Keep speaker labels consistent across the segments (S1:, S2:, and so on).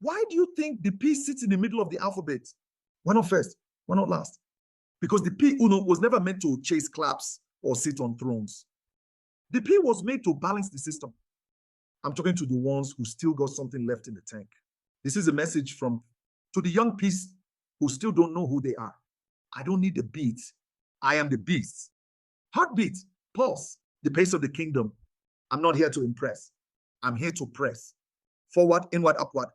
S1: Why do you think the P sits in the middle of the alphabet? Why not first? Why not last? Because the P Uno was never meant to chase claps or sit on thrones. The P was made to balance the system. I'm talking to the ones who still got something left in the tank. This is a message to the young P's who still don't know who they are. I don't need the beat. I am the beast. Heartbeat, pulse, the pace of the kingdom. I'm not here to impress. I'm here to press. Forward, inward, upward.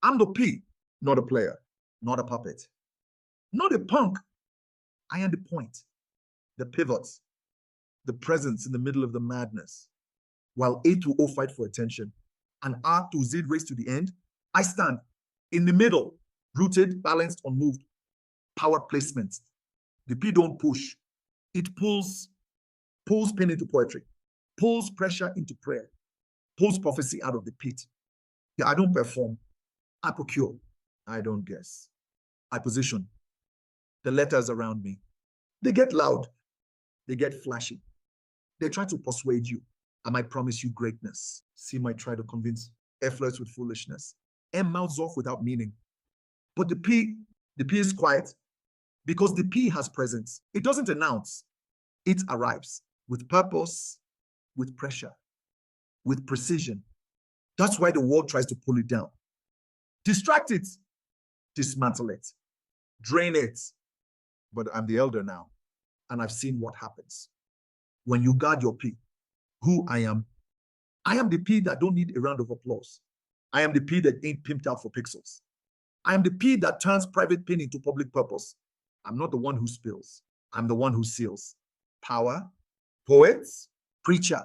S1: I'm the P, not a player, not a puppet, not a punk. I am the point, the pivot, the presence in the middle of the madness. While A to O fight for attention and R to Z race to the end, I stand in the middle, rooted, balanced, unmoved. Power placement. The P don't push. It pulls pain into poetry, pulls pressure into prayer, pulls prophecy out of the pit. Yeah, I don't perform. I procure. I don't guess. I position. The letters around me, they get loud. They get flashy. They try to persuade you. I might promise you greatness. C might try to convince. F flirts with foolishness. M mouths off without meaning. But the P is quiet because the P has presence. It doesn't announce. It arrives with purpose, with pressure, with precision. That's why the world tries to pull it down. Distract it, dismantle it, drain it. But I'm the elder now, and I've seen what happens. When you guard your P, who I am the P that don't need a round of applause. I am the P that ain't pimped out for pixels. I am the P that turns private pain into public purpose. I'm not the one who spills. I'm the one who seals. Power, poet, preacher,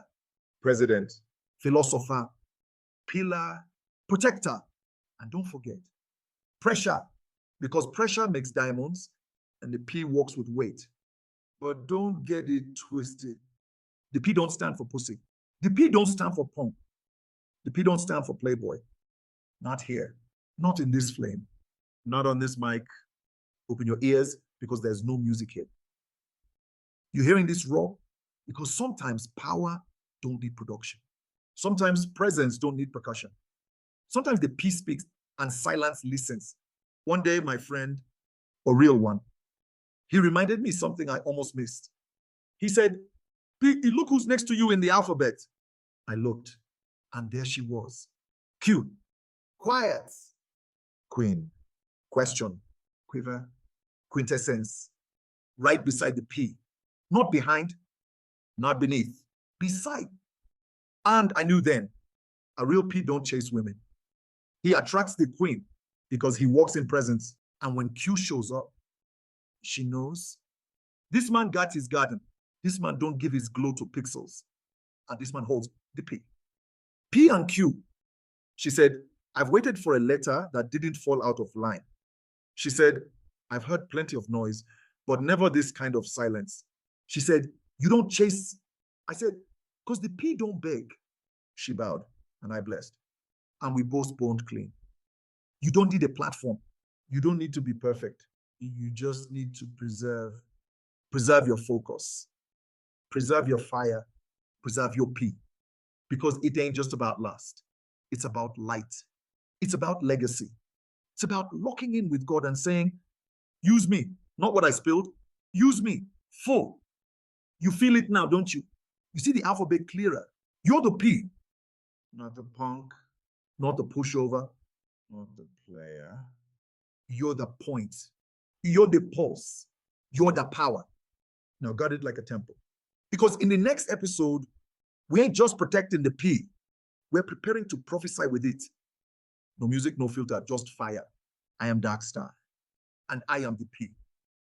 S1: president, philosopher, pillar, protector. And don't forget, pressure, because pressure makes diamonds and the P works with weight. But don't get it twisted. The P don't stand for pussy. The P don't stand for punk. The P don't stand for playboy. Not here. Not in this flame. Not on this mic. Open your ears because there's no music here. You're hearing this raw? Because sometimes power don't need production. Sometimes presence don't need percussion. Sometimes the P speaks and silence listens. One day, my friend, a real one, he reminded me something I almost missed. He said, P, look who's next to you in the alphabet. I looked, and there she was. Q, quiet. Queen, question, quiver, quintessence, right beside the P. Not behind, not beneath, beside. And I knew then, a real P don't chase women. He attracts the queen because he walks in presence. And when Q shows up, she knows. This man got his garden. This man don't give his glow to pixels. And this man holds the P. P and Q. She said, I've waited for a letter that didn't fall out of line. She said, I've heard plenty of noise, but never this kind of silence. She said, you don't chase. I said, because the P don't beg. She bowed, and I blessed. And we both boned clean. You don't need a platform. You don't need to be perfect. You just need to preserve your focus, preserve your fire, preserve your P. Because it ain't just about lust. It's about light. It's about legacy. It's about locking in with God and saying, use me, not what I spilled. Use me, full. You feel it now, don't you? You see the alphabet clearer. You're the P, not the punk, not the pushover, not the player. You're the point. You're the pulse. You're the power. Now guard it like a temple. Because in the next episode, we ain't just protecting the P. We're preparing to prophesy with it. No music, no filter, just fire. I am Dark Star, and I am the P.